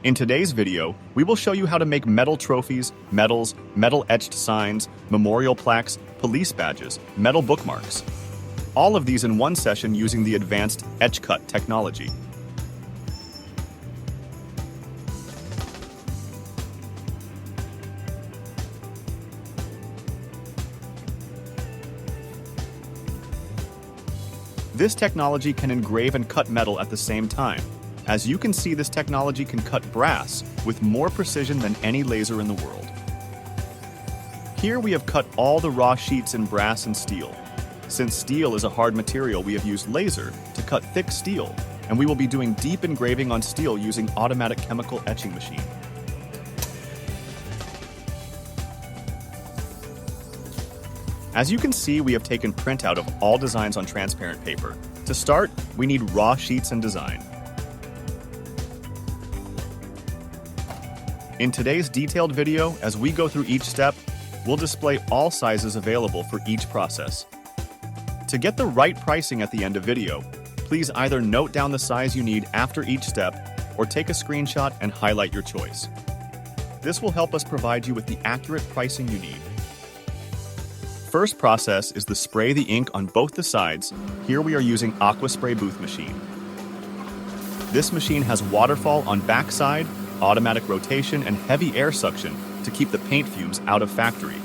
In today's video, we will show you how to make metal trophies, medals, metal etched signs, memorial plaques, police badges, metal bookmarks. All of these in one session using the advanced Etchcut technology. This technology can engrave and cut metal at the same time. As you can see, this technology can cut brass with more precision than any laser in the world. Here we have cut all the raw sheets in brass and steel. Since steel is a hard material, we have used laser to cut thick steel, and we will be doing deep engraving on steel using automatic chemical etching machine. As you can see, we have taken printout of all designs on transparent paper. To start, we need raw sheets and design. In today's detailed video, as we go through each step, we'll display all sizes available for each process. To get the right pricing at the end of video, please either note down the size you need after each step or take a screenshot and highlight your choice. This will help us provide you with the accurate pricing you need. First process is to spray the ink on both the sides. Here we are using Aqua spray booth machine. This machine has waterfall on backside, automatic rotation, and heavy air suction to keep the paint fumes out of factory.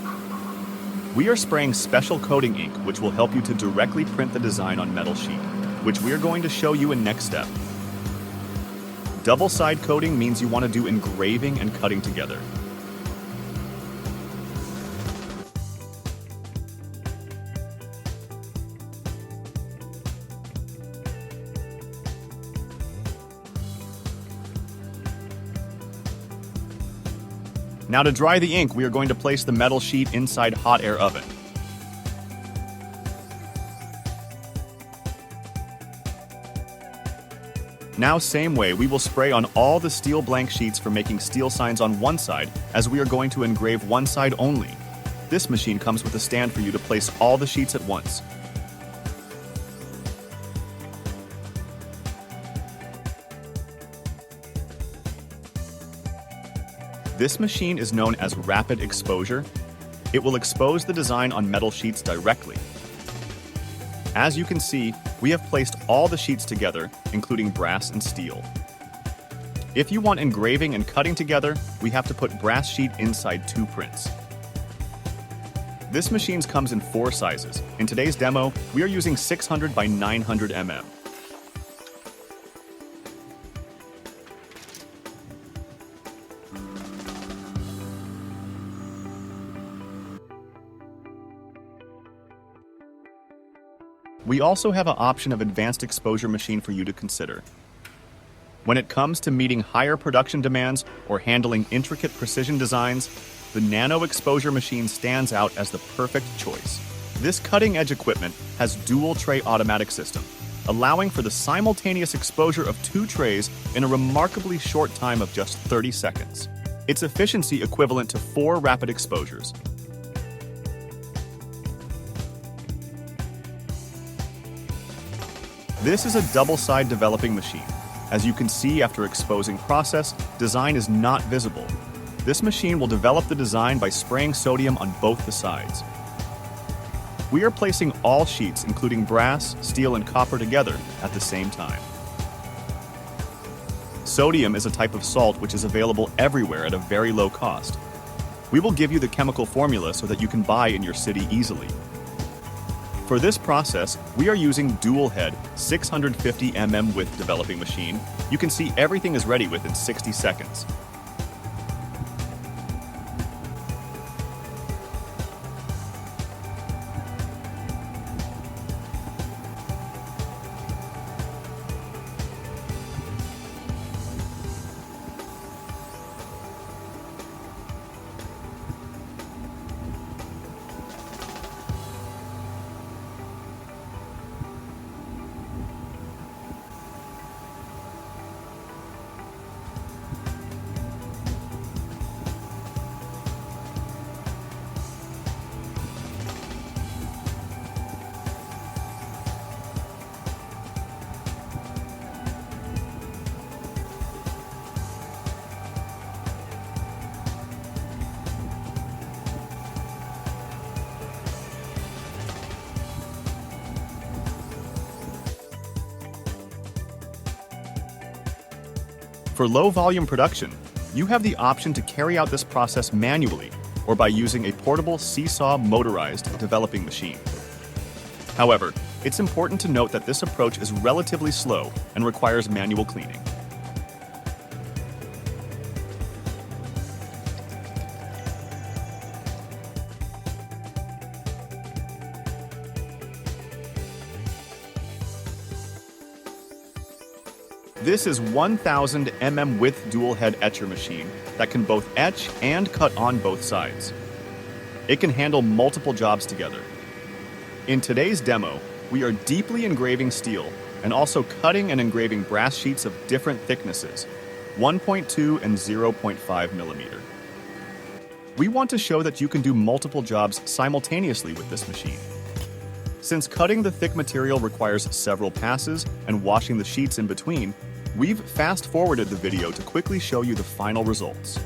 We are spraying special coating ink which will help you to directly print the design on metal sheet, which we are going to show you in next step. Double side coating means you want to do engraving and cutting together. Now to dry the ink, we are going to place the metal sheet inside hot air oven. Now same way, we will spray on all the steel blank sheets for making steel signs on one side, as we are going to engrave one side only. This machine comes with a stand for you to place all the sheets at once. This machine is known as rapid exposure. It will expose the design on metal sheets directly. As you can see, we have placed all the sheets together, including brass and steel. If you want engraving and cutting together, we have to put brass sheet inside two prints. This machine comes in 4 sizes. In today's demo, we are using 600 by 900 mm. We also have an option of advanced exposure machine for you to consider. When it comes to meeting higher production demands or handling intricate precision designs, the nano exposure machine stands out as the perfect choice. This cutting-edge equipment has dual tray automatic system, allowing for the simultaneous exposure of 2 trays in a remarkably short time of just 30 seconds. Its efficiency equivalent to 4 rapid exposures. This is a double-side developing machine. As you can see, after exposing process, design is not visible. This machine will develop the design by spraying sodium on both the sides. We are placing all sheets, including brass, steel, and copper together at the same time. Sodium is a type of salt which is available everywhere at a very low cost. We will give you the chemical formula so that you can buy in your city easily. For this process, we are using dual head 650 mm width developing machine. You can see everything is ready within 60 seconds. For low-volume production, you have the option to carry out this process manually or by using a portable seesaw motorized developing machine. However, it's important to note that this approach is relatively slow and requires manual cleaning. This is 1000 mm width dual head etcher machine that can both etch and cut on both sides. It can handle multiple jobs together. In today's demo, we are deeply engraving steel and also cutting and engraving brass sheets of different thicknesses, 1.2 and 0.5 millimeter. We want to show that you can do multiple jobs simultaneously with this machine. Since cutting the thick material requires several passes and washing the sheets in between, we've fast-forwarded the video to quickly show you the final results.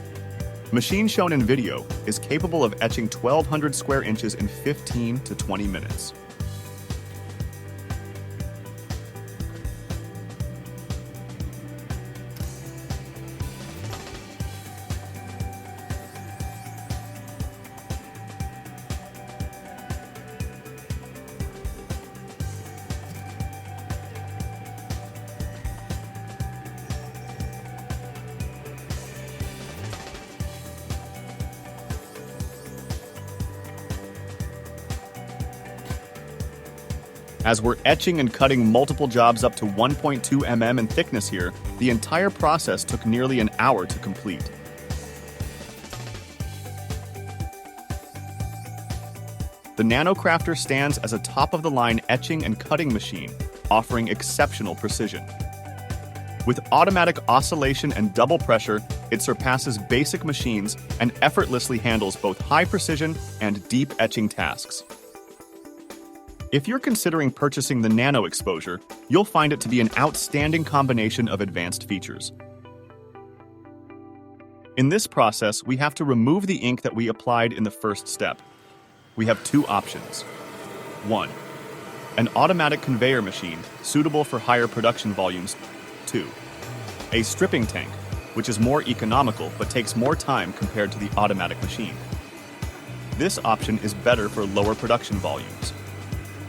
Machine shown in video is capable of etching 1,200 square inches in 15 to 20 minutes. As we're etching and cutting multiple jobs up to 1.2 mm in thickness here, the entire process took nearly an hour to complete. The NanoCrafter stands as a top-of-the-line etching and cutting machine, offering exceptional precision. With automatic oscillation and double pressure, it surpasses basic machines and effortlessly handles both high-precision and deep etching tasks. If you're considering purchasing the Nano Exposure, you'll find it to be an outstanding combination of advanced features. In this process, we have to remove the ink that we applied in the first step. We have two options. 1. An automatic conveyor machine, suitable for higher production volumes. 2. A stripping tank, which is more economical but takes more time compared to the automatic machine. This option is better for lower production volumes.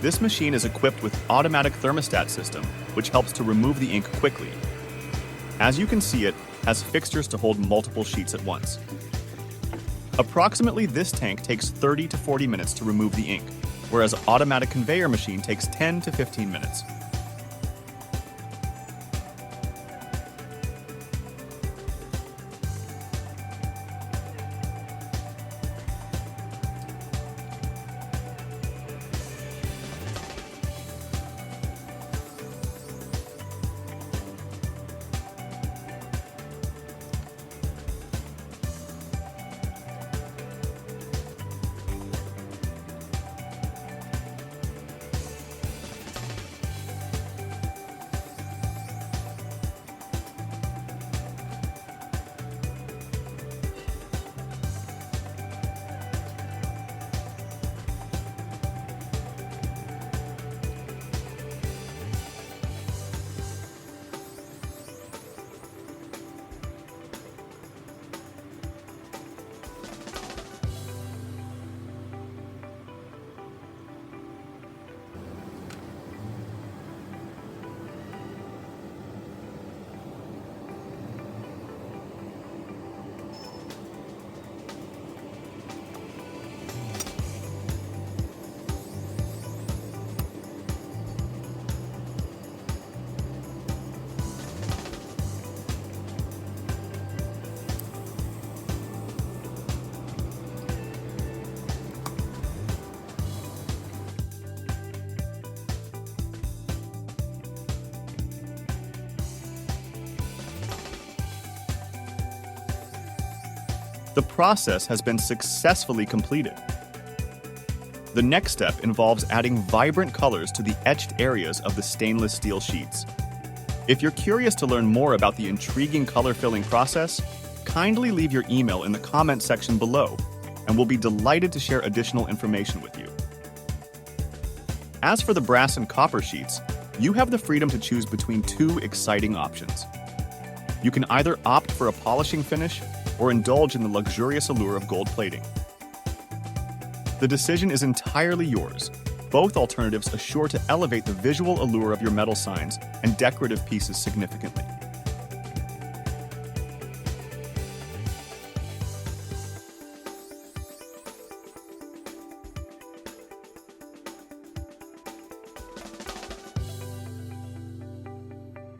This machine is equipped with automatic thermostat system, which helps to remove the ink quickly. As you can see, it has fixtures to hold multiple sheets at once. Approximately this tank takes 30 to 40 minutes to remove the ink, whereas an automatic conveyor machine takes 10 to 15 minutes. The process has been successfully completed. The next step involves adding vibrant colors to the etched areas of the stainless steel sheets. If you're curious to learn more about the intriguing color filling process, kindly leave your email in the comment section below, and we'll be delighted to share additional information with you. As for the brass and copper sheets, you have the freedom to choose between two exciting options. You can either opt for a polishing finish or indulge in the luxurious allure of gold plating. The decision is entirely yours. Both alternatives assure to elevate the visual allure of your metal signs and decorative pieces significantly.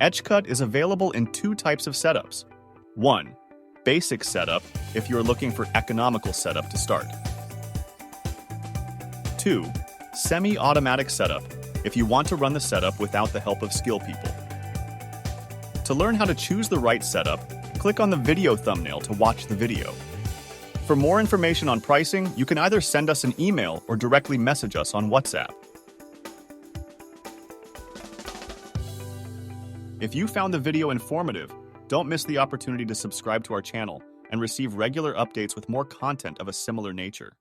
Etchcut is available in two types of setups. 1. Basic setup, if you're looking for economical setup to start. 2. Semi-automatic setup, if you want to run the setup without the help of skilled people. To learn how to choose the right setup, click on the video thumbnail to watch the video. For more information on pricing, you can either send us an email or directly message us on WhatsApp. If you found the video informative, don't miss the opportunity to subscribe to our channel and receive regular updates with more content of a similar nature.